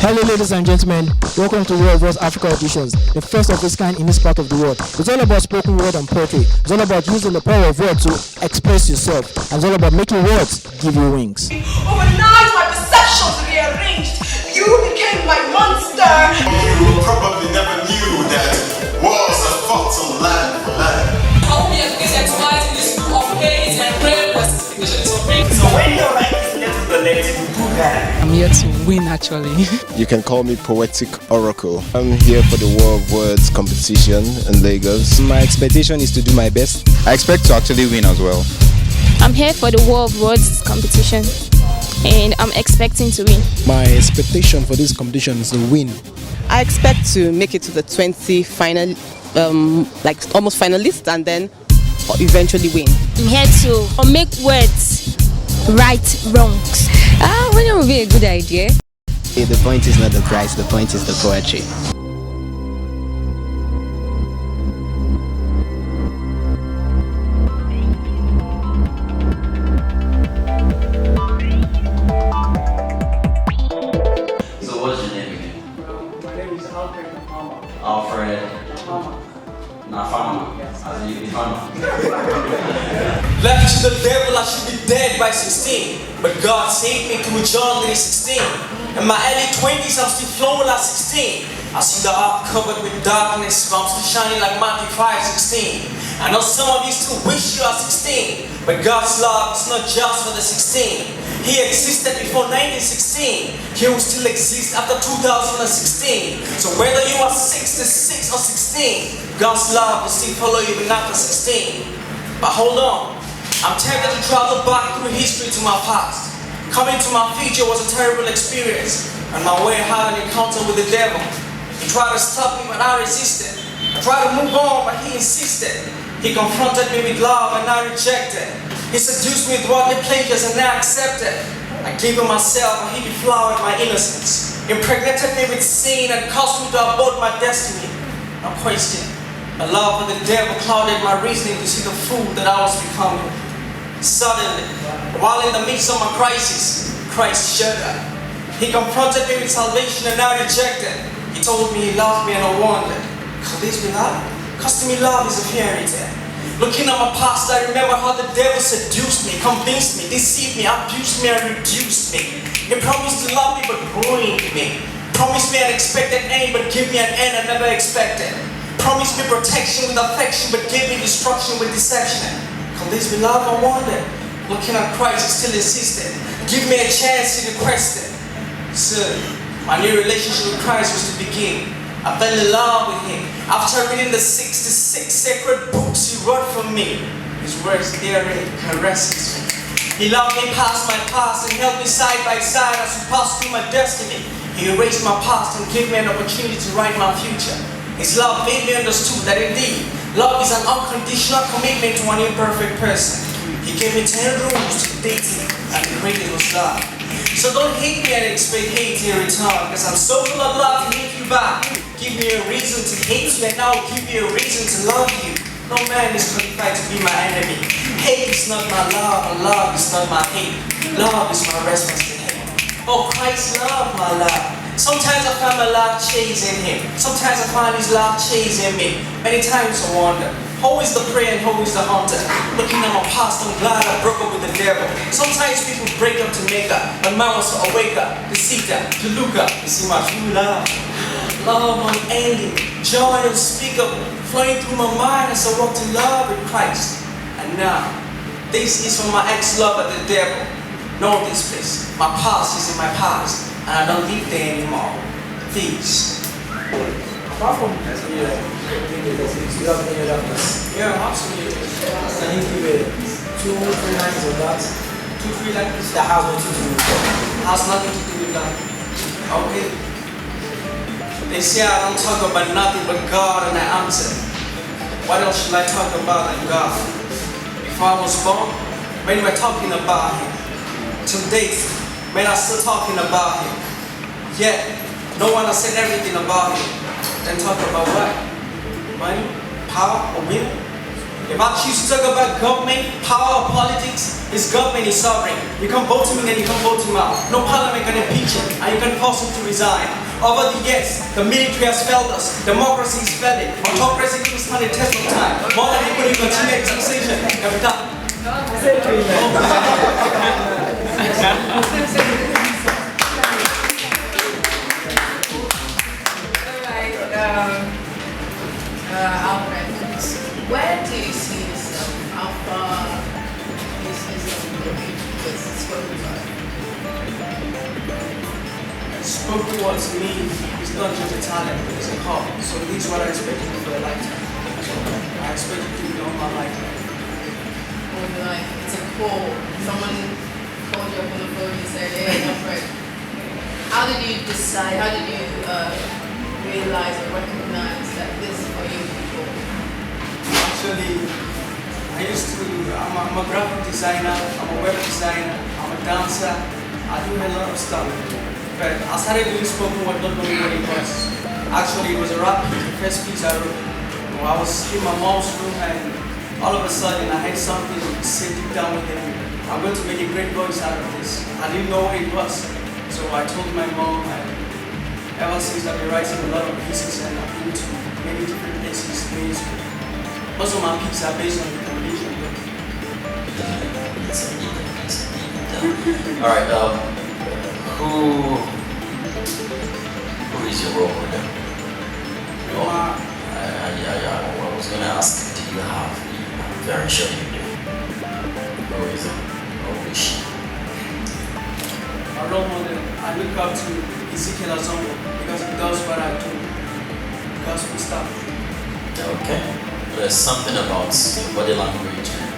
Hello ladies and gentlemen, welcome to Words Africa Auditions, the first of its kind in this part of the world. It's all about spoken word and poetry. It's all about using the power of words to express yourself. And it's all about making words give you wings. Overnight my perceptions rearranged. You became my monster. You probably never knew that wars are fought on land for land. I will be exercising this of hate and prayer classification. So when you're like this little lady, you do that. I'm here to win actually. You can call me Poetic Oracle. I'm here for the War of Words competition in Lagos. My expectation is to do my best. I expect to actually win as well. I'm here for the World Words competition and I'm expecting to win. My expectation for this competition is to win. I expect to make it to the 20 final, like almost finalists, and then eventually win. I'm here to make words right wrongs. Winning would be a good idea. The point is not the prize, the point is the poetry. So what's your name again? My name is Alfred Nafama. Alfred Nafama. Nafama. As in you be Fama. Left to the devil, I should be dead by 16. But God saved me through John 3:16. In my early 20s, I'm still flowing like 16. I see the ark covered with darkness, but I'm still shining like Matthew 5:16. I know some of you still wish you are 16, but God's love is not just for the 16. He existed before 1916. He will still exist after 2016. So whether you are 66 or 16, God's love will still follow you even after 16. But hold on, I'm tempted to travel back through history to my past. Coming to my future was a terrible experience, and my way had an encounter with the devil. He tried to stop me, but I resisted. I tried to move on, but he insisted. He confronted me with love, and I rejected. He seduced me with worldly pleasures, and I accepted. I gave him myself, and he deflowered my innocence. Impregnated me with sin, and caused me to abort my destiny. I questioned. My love for the devil clouded my reasoning to see the fool that I was becoming. Suddenly, while in the midst of my crisis, Christ showed up. He confronted me with salvation, and I rejected. He told me he loved me, and I wondered, could this be love? Because to me, love is a fairy tale. Looking at my past, I remember how the devil seduced me, convinced me, deceived me, abused me, and reduced me. He promised to love me, but ruined me. Promised me an expected end, but gave me an end I never expected. Promised me protection with affection, but gave me destruction with deception. Could this be love? I wondered. Looking at Christ, he still insisted. Give me a chance, he requested. So, my new relationship with Christ was to begin. I fell in love with him. After reading the 66 sacred books he wrote for me, his words therein caresses me. He loved me past my past and held me side by side as we passed through my destiny. He erased my past and gave me an opportunity to write my future. His love made me understood that indeed, love is an unconditional commitment to an imperfect person. He gave me 10 rules to dating, and the greatest was love. So don't hate me and expect hate in return, because I'm so full of love to hate you back. Give me a reason to hate you, and I'll give you a reason to love you. No man is qualified to be my enemy. Hate is not my love, and love is not my hate. Love is my response to hate. Oh, Christ, love my love. Sometimes I find my love chasing him. Sometimes I find his love chasing me. Many times I wonder, who is the prey and who is the hunter? Looking at my past, I'm glad I broke up with the devil. Sometimes people break up to make up, but mine was to awake up, to seek up, to look up, to see my true love. Love unending, joy unspeakable, flowing through my mind as I walk in love with Christ. And now, this is for my ex-lover, the devil. Know this place. My past is in my past, and I don't live there anymore. Peace. Apart from you have any other place? Yeah, absolutely. Can you give 2-3 lines of that? 2-3 lines. That has nothing to do with that. Has nothing to do with that. Okay. They say I don't talk about nothing but God, and I answer. What else should I talk about than God? Before I was born, when we're talking about Him. To date, men are still talking about Him. Yet, no one has said everything about Him. Then talk about what? Money? Power? Or women? If I choose to talk about government, power, politics, this government is sovereign. You can vote him in and you can vote him out. No parliament can impeach him and you can force him to resign. Over the years, the military has failed us. Democracy is failing. Autocracy will stand the test of time. More than anybody continue taxation. Every time. Alfred, where do you see yourself? How far do you see yourself looking with spoken word? Spoken word to me is not just a talent, it's a call. So this is what I expect to do for a lifetime. I expect to do it all my lifetime. All your life, it's a call. Someone called you up on the phone and said, hey, Alfred. How did you decide, how did you realize or recognize that this is for you people? Actually, I'm a graphic designer, I'm a web designer, I'm a dancer, I do a lot of stuff. But I started doing spoken word not knowing what it was. Actually, it was a rap piece, the first piece I wrote. I was in my mom's room and all of a sudden I had something say deep down within me. I'm going to make a great voice out of this. I didn't know what it was. So I told my mom, and ever since I've been writing a lot of pieces and I've been to many different places. Most of my pieces are based on recommendation. Alright, who is your role model? I was gonna ask, do you have? I'm very sure you do. Who is it? Who is she? My role model, I look up to Ezekiel Azongo because he does what I do. Gospel stuff. Okay. There's something about your body language and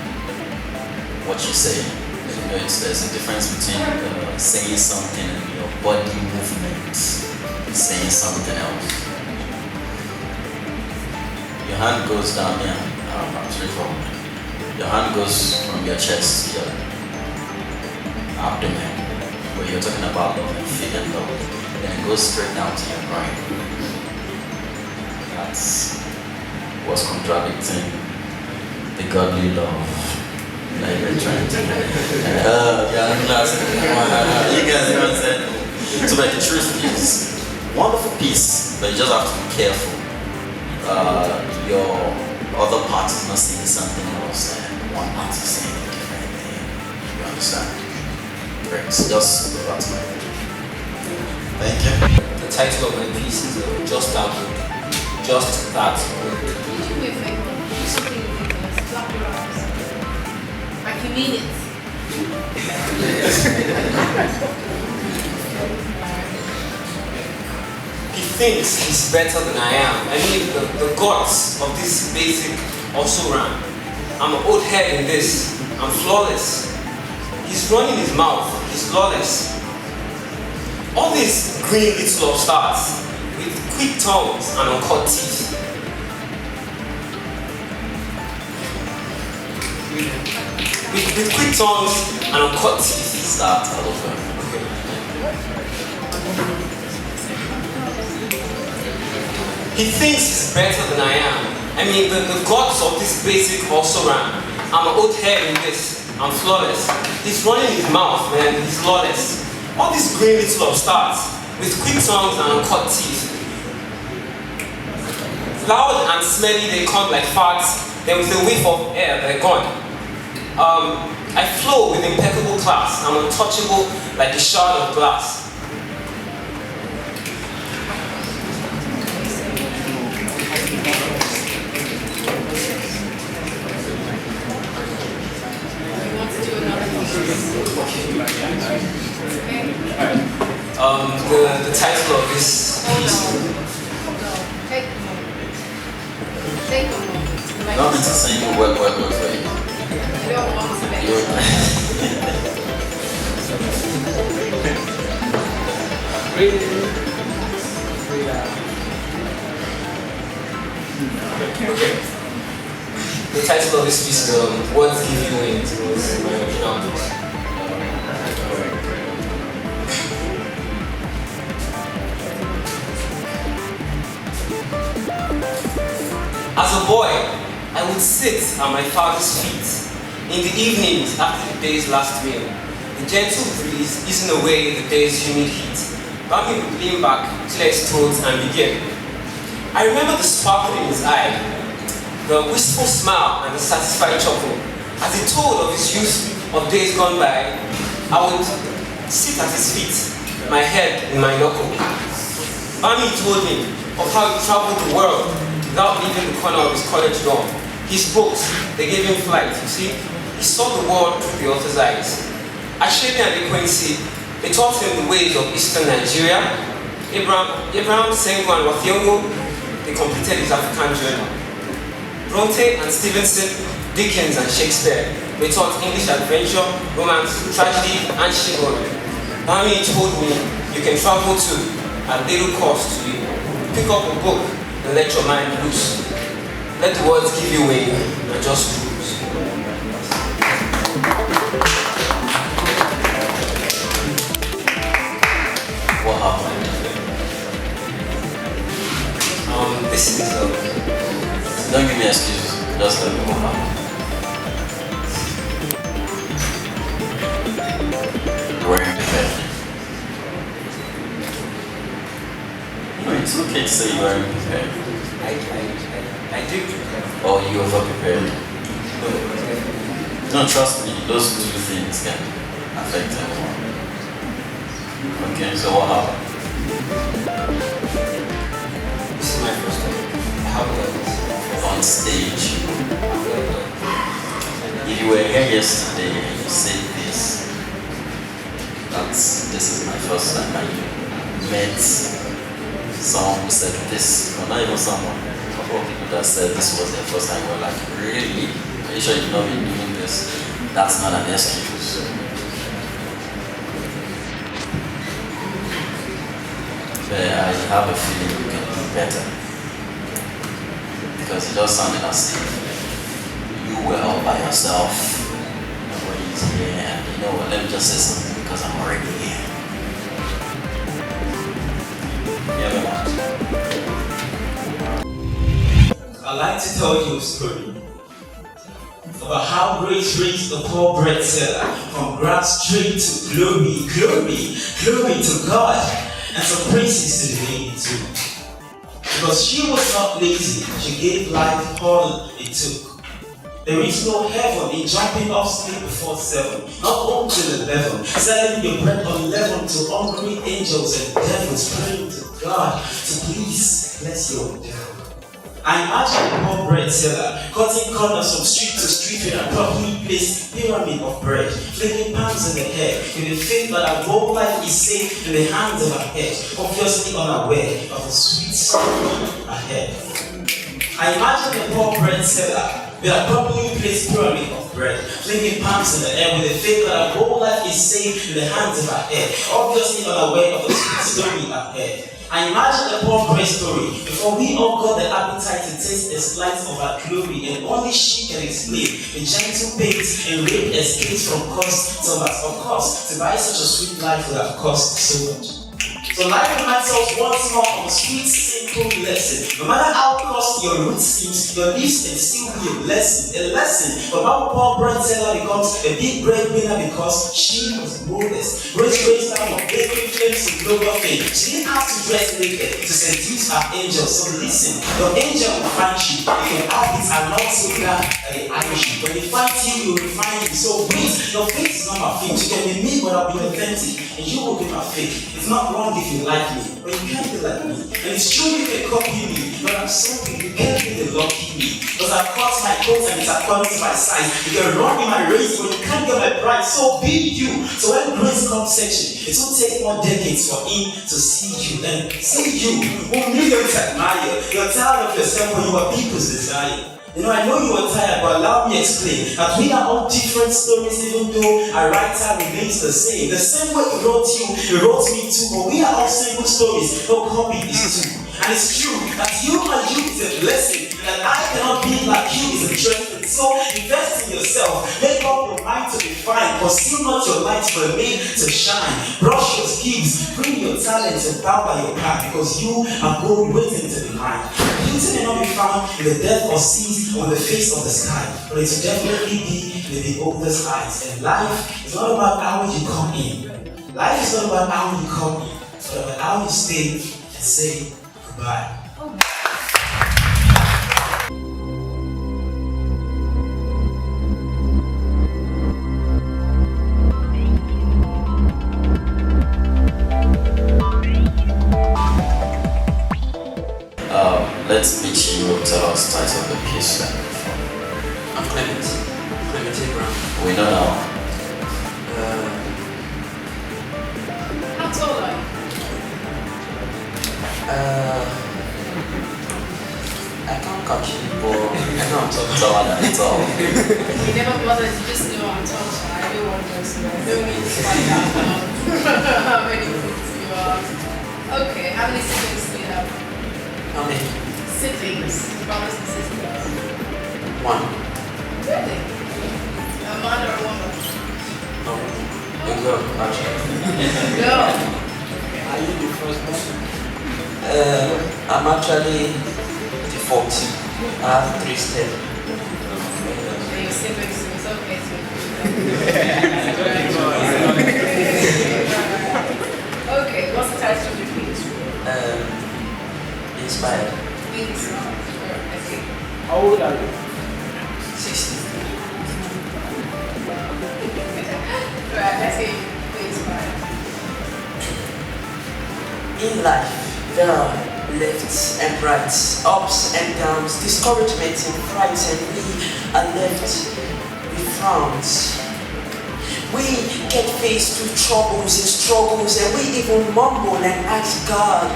what you say. You know, there's a difference between saying something and your body movement saying something else. Your hand goes down here. I'm straightforward. Your hand goes from your chest to your abdomen, where you're talking about love and feeling love. Then it goes straight down to your brain. That's what's contradicting the godly love that you're trying to you guys know what I'm saying? So, but the truth is, wonderful piece, but you just have to be careful. Your other part is not saying something else, and one part is saying a different thing. You understand? Great. So just go back to my Thank you. The title of my piece is Just That Good. Just That Good. Could you do me a favor? Do something ridiculous. Clap your arms. Like you mean it. He thinks he's better than I am. I mean, the gods of this basic also ran. I'm an old head in this. I'm flawless. He's running his mouth. He's lawless. All these green little upstarts with quick tongues and uncut teeth. With quick tongues and uncut teeth. Start all over. He thinks he's better than I am. I mean, the gods of this basic also ran. I'm an old head in this. I'm flawless. He's running his mouth, man. He's lawless. All these green little upstarts with quick tongues and uncut teeth. Loud and smelly, they come like farts. Then with a whiff of air, they're gone. I flow with impeccable class. I'm untouchable like a shard of glass. The title of this piece. Take a moment. Take a moment. Not meant to sing work for you. You don't want to make Okay. The title of this piece is Words Give You Wings. It was my original piece. As a boy, I I would sit at my father's feet in the evenings after the day's last meal. The gentle breeze easing away the day's humid heat. Bami would lean back, clear his throat and begin. I remember the sparkle in his eye, the wistful smile and the satisfied chuckle. As he told of his youth of days gone by, I would sit at his feet, my head in my knuckle. Bami told me of how he traveled the world without leaving the corner of his college dorm. His books, they gave him flight, you see. He saw the world through the author's eyes. At Shady and Quincy, they taught him the ways of Eastern Nigeria. Abraham, Senghor, and Wathiongo, they completed his African journey. Bronte and Stevenson, Dickens and Shakespeare, they taught English adventure, romance, tragedy, and chivalry. Bami told me you can travel too, at little cost to you. Pick up a book and let your mind loose. Let the words give you wing and just cruise. What happened? This is Don't give me excuses. Just tell me what happened. Were you prepared? No, it's okay to say you weren't prepared. I did prepare. Or you over-prepared. No, trust me, those two things can affect everyone. Okay, so what happened? This is my first time. How do I do this? On stage. If you were here yesterday and you said this, this is my first time. I met someone who said this, or not even someone, a couple of people that said this was their first time. We're like, really? Are you sure you've not been doing this? That's not an excuse. But I have a feeling you can do better. Because it does sound as if you were all by yourself. Nobody's here, and you know what, let me just say something because I'm already here. I'd like to tell you a story about how grace raised the poor bread seller from grass straight to glory, glory, glory to God, and some praises to the lady too. Because she was not lazy, she gave life all it took. There is no heaven in jumping off sleep before 7, not home till 11, selling your bread unleavened to hungry angels and devils, praying to God to please bless your devil. I imagine a poor bread seller cutting corners from street to street with a properly placed pyramid of bread, flinging palms in the air with the faith that our whole life is safe in the hands of our head, obviously unaware of the sweet story ahead. I imagine a poor bread seller with a properly placed pyramid of bread, flinging palms in the air with the faith that our whole life is safe in the hands of our head, obviously unaware of the sweet story ahead. I imagine a poor grace story before we all got the appetite to taste a slice of our glory, and only she can explain the gentle pains and rape escapes from cost so much. Of course, to buy such a sweet life would have cost so much. So life reminds us once more of a sweet, simple lesson. No matter how lost your root seems, your leaves can still be a lesson. A lesson from how poor bread seller becomes a big breadwinner because she was modest. Grace raised her from bakery flames to global fame. She didn't have to dress naked to seduce her angel. So listen, your angel will find you if your habits are not so bad that they Irish you. When they find you, will refine you. So wait, your faith is not my faith. You can be me, but I'll be authentic, and you will be my faith. It's not wrong if you like me, but you can't be like me. And it's true you can copy me, but I'm sorry, you can't be the lucky me. Because I've cut my coat and it's according to my size. You can run in my race, but you can't get my prize. So be you. So when grace comes searching, it will take more decades for him to see you. And see you, who millions admire. You're tired of yourself when you are people's desire. You know, I know you are tired, but allow me to explain that we are all different stories, even though our writer remains the same. The same way he wrote you, he wrote me too, but we are all single stories, no copy is two. And it's true that you and you is a blessing, and I cannot be like you is a dreadful. So invest in yourself, make up your mind to be fine. blind, conceal not your light for a made to shine. Brush your gifts, bring your talents and bow by your path, because you are gold waiting to be mined. Beauty may not be found in the depth of seas or the face of the sky, but it will definitely be in the beholder's eyes. And life is not about how you come in. Life is not about how you come in, but about how you stay and say goodbye. Let's meet you. Tell us the title of the piece. I'm Clement. Clement Abraham. We know now. How tall are you? I can't catch you, but I know I'm talking. Tall and tall. You never bothered, you just know I'm tall, so I don't want to know. I don't mean to find out how many feet you are. Okay, how many siblings do you have? How many? Siblings, brothers and sisters. One. Really? A man or a woman? No. A girl, actually. Girl. Are you the first one? I'm actually the fourth. I have 3 steps. Your siblings, so it's okay to Okay, what's the title of your piece? Inspired. Inspired. I see. How old are you? 16. Right, let's see. Inspired. In life, there are lefts and rights, ups and downs, discouragement and fright, and we are left with frowns. We get faced with troubles and struggles, and we even mumble and ask God,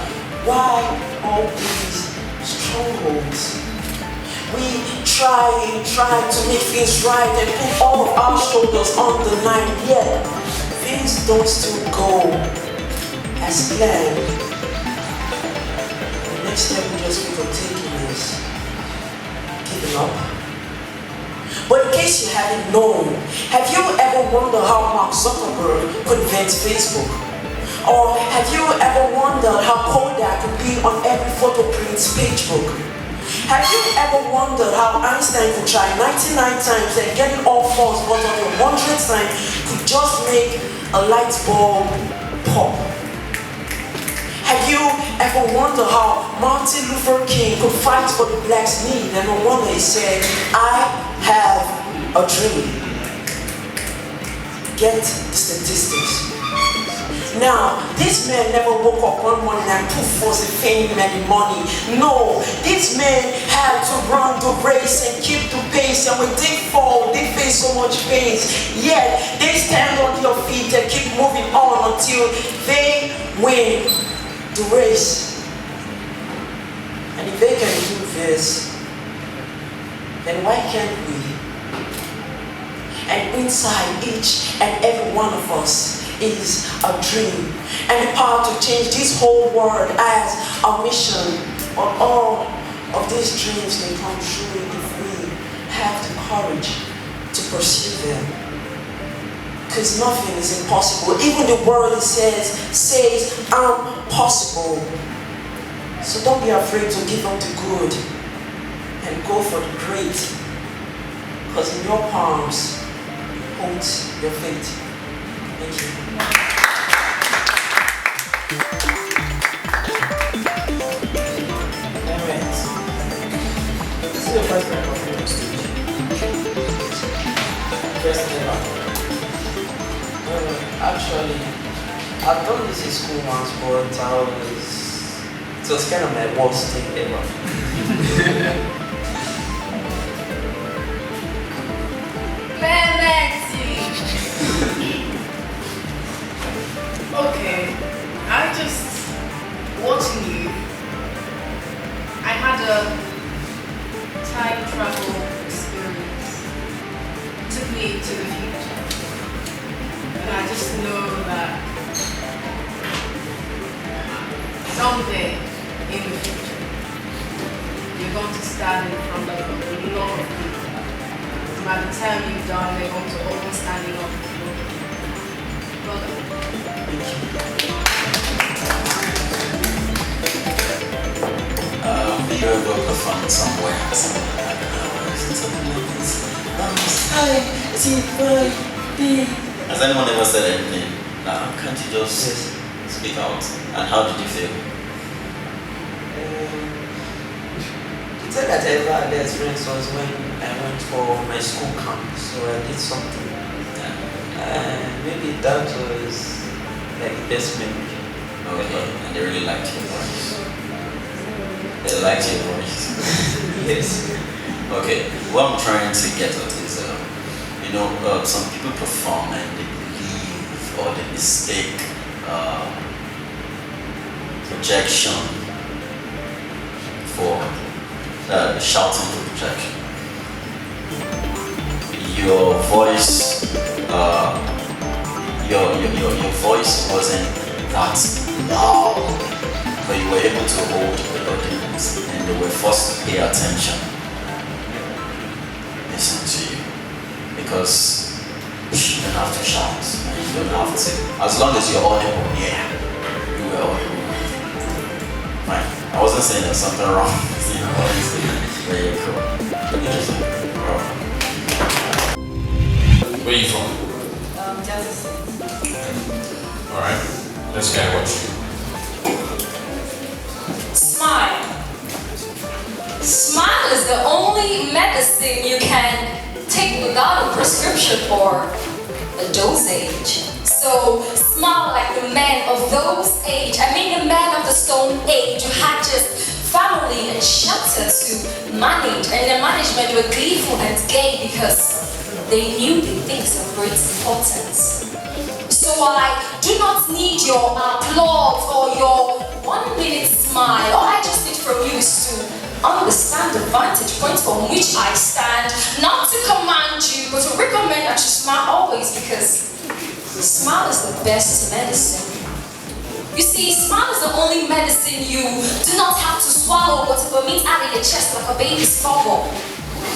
why all these strongholds? We try to make things right and put all of our shoulders on the line, yet things don't still go as planned. The next step we just need to take is giving up. But in case you haven't known, have you ever wondered how Mark Zuckerberg could invent Facebook? Or have you ever wondered how Kodak could be on every photo print's pagebook? Have you ever wondered how Einstein could try 99 times and get it all false, but on the 100th time could just make a light bulb pop? Have you ever wondered how Martin Luther King could fight for the blacks' need, and no wonder he said, I have a dream. Get the statistics. Now, this man never woke up one morning and poof was the fame and the money. No, this man had to run the race and keep the pace, and when they fall, they face so much pain. Yet, they stand on their feet and keep moving on until they win the race. And if they can do this, then why can't we? And inside each and every one of us is a dream, and the power to change this whole world as a mission. But all of these dreams may come true if we have the courage to pursue them. Because nothing is impossible. Even the word it says I'm possible. So don't be afraid to give up the good and go for the great. Because in your palms holds your fate. Thank you. This is your first time performing on stage. First ever. Actually, I've done this in school once, but it was kind of my worst thing ever. Okay, I just watching you. I had a time travel experience. It took me to the future, and I just know that someday in the future you're going to stand in front of a lot of people. by the time you've done, they're going to open standing up. Well done. You ever perform somewhere? Something like this. Hi, it's you, Has anyone ever said anything? Can't you just speak out? And how did you feel? The time that I ever had the experience was when I went for my school camp, so I did something. Maybe that was like the best memory. Okay, and they really liked your voice. They liked your voice. Yes. Okay, what I'm trying to get at is, some people perform and they believe or they mistake projection for shouting for projection. Your voice, your voice wasn't that loud, but you were able to hold the audience and they were forced to pay attention. Listen to you. Because you don't have to shout. You don't have to. As long as you're audible, yeah, you were audible. Fine. I wasn't saying there's something wrong. Very cool. Interesting. Where are you from? Delta. Alright. Let's get what you. Smile. Smile is the only medicine you can take without a prescription or a dosage. So smile like the men of those age. I mean the men of the stone age who had just family and shelter to manage, and their management were gleeful and gay because they knew the things of great importance. So I do not need your applause or your 1 minute smile. All I just need from you is to understand the vantage point from which I stand, not to command you, but to recommend that you smile always, because smile is the best medicine. You see, smile is the only medicine you do not have to swallow, but to vomit out in your chest like a baby's bubble.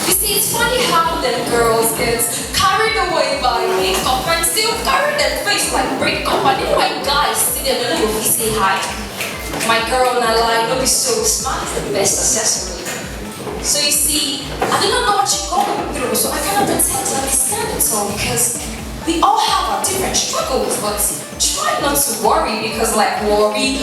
You see, it's funny how them girls get carried away by makeup and still carry their face like breakup. And then when guys see them, they don't even say hi. My girl, and I lie, don't be so smart, is the best accessory. So you see, I do not know what you're going through, so I cannot pretend to understand it all, because we all have our different struggles, but try not to worry, because like worry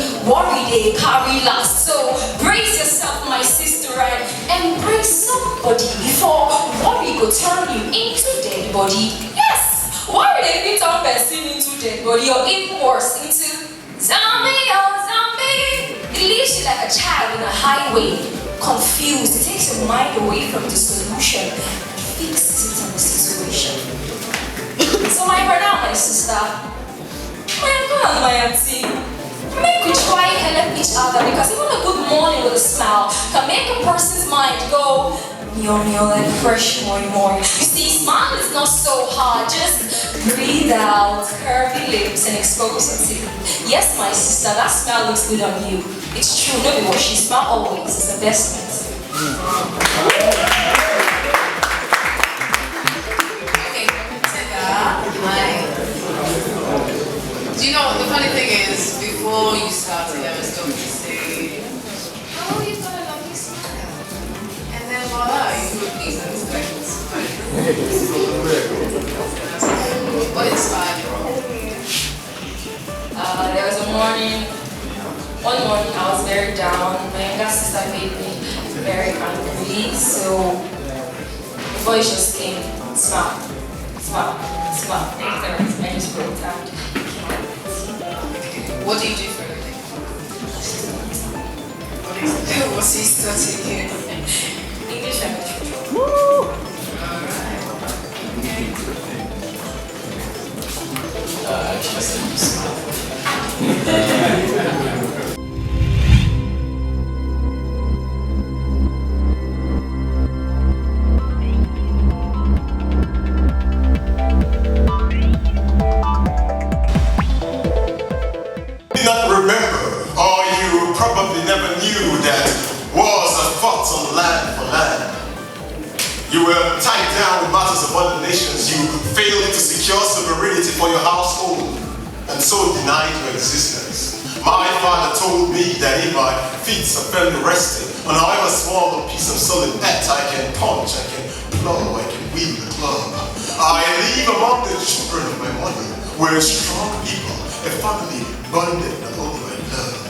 they carry last. So brace yourself, my sister, and embrace somebody before worry will turn you into dead body. Yes, worry they fit on person into dead body, or even worse, into zombie, oh zombie. It leaves you like a child in a highway, confused. It takes your mind away from the solution and fixes it on the situation. So my brother, my sister, my uncle and my auntie, make we try help each other, because even a good morning with a smile can make a person's mind go meow like fresh morning. You see, smile is not so hard. Just breathe out, curvy lips, and expose your teeth. Yes, my sister, that smile looks good on you. It's true, no be what she smile always is the best medicine. Do you know, the funny thing is, before you started, I was talking to say, oh, you've got a lovely smile. And then voila, you put these and it's like, what inspired you? There was one morning I was very down. My younger sister made me very angry, so the voice just came, smile. I just broke down. What do you do for a living? What's he studying? English and literature. Alright. Actually, said you smile. Probably never knew that wars are fought on land for land. You were tied down with matters of for your household, and so denied your existence. My father told me that if my feet are firmly rested on however small a piece of solid earth, I can punch, I can plow, I can wield the club. I live among the children of my mother. We're strong people, a family bonded not only by blood.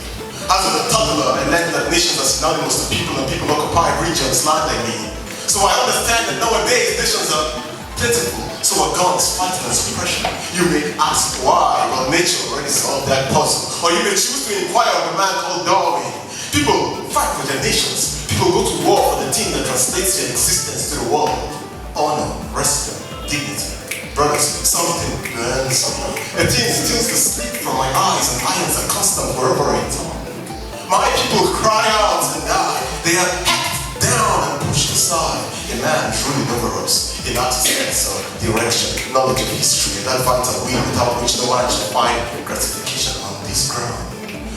As a toddler, I learned that nations are synonymous to people and people occupy regions like me. So I understand that nowadays nations are plentiful, so are guns, fighting and suppression. You may ask why, well nature already solved that puzzle. Or you may choose to inquire of a man called Darwin. People fight for their nations. People go to war for the thing that translates their existence to the world. Honor, respect, dignity. Brothers, something burns me. A thing steals the sleep from my eyes, and irons are constant wherever I turn. My people cry out and die. They are hacked down and pushed aside. A man ruling over us. In artist's sense of direction, knowledge of history, and that vital will without which no one shall find gratification on this ground.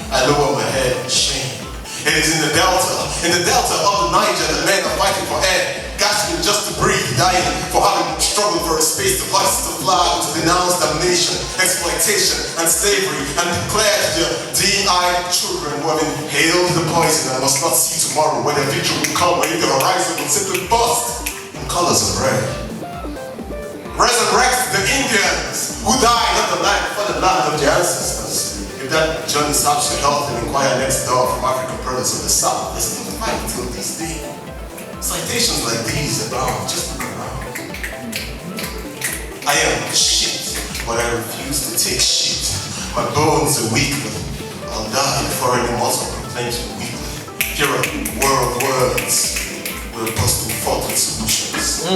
I lower my head in shame. It is in the delta of the Niger that men are fighting for air, gasping just to breathe, dying for having struggled for a space to hoist the flag, to denounce damnation, exploitation, and slavery, and declare to their dim-eyed children who have inhaled the poison and must not see tomorrow when their victory will come, when the horizon will simply burst in colors of red. Resurrect the Indians who died on the land for the land of their ancestors. If that journey stops your health, and inquire next door from African brothers of the South. They still fight till this day. Citations like these abound, just look around. I am shit, but I refuse to take shit. My bones are weak, but I'll die before any mortal proclaims me weakly. Here are War of Words. We're busting forth with solutions.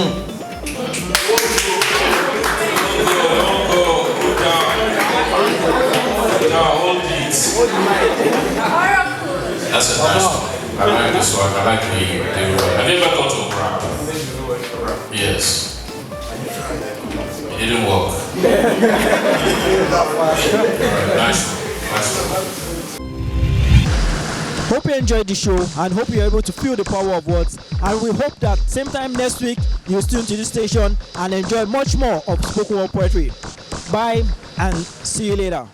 That's a nice one. I like this one. I like the have you ever gone to rap? Yes. It didn't work. Nice one. Hope you enjoyed the show and hope you're able to feel the power of words. And we hope that same time next week you'll tune to this station and enjoy much more of spoken word poetry. Bye and see you later.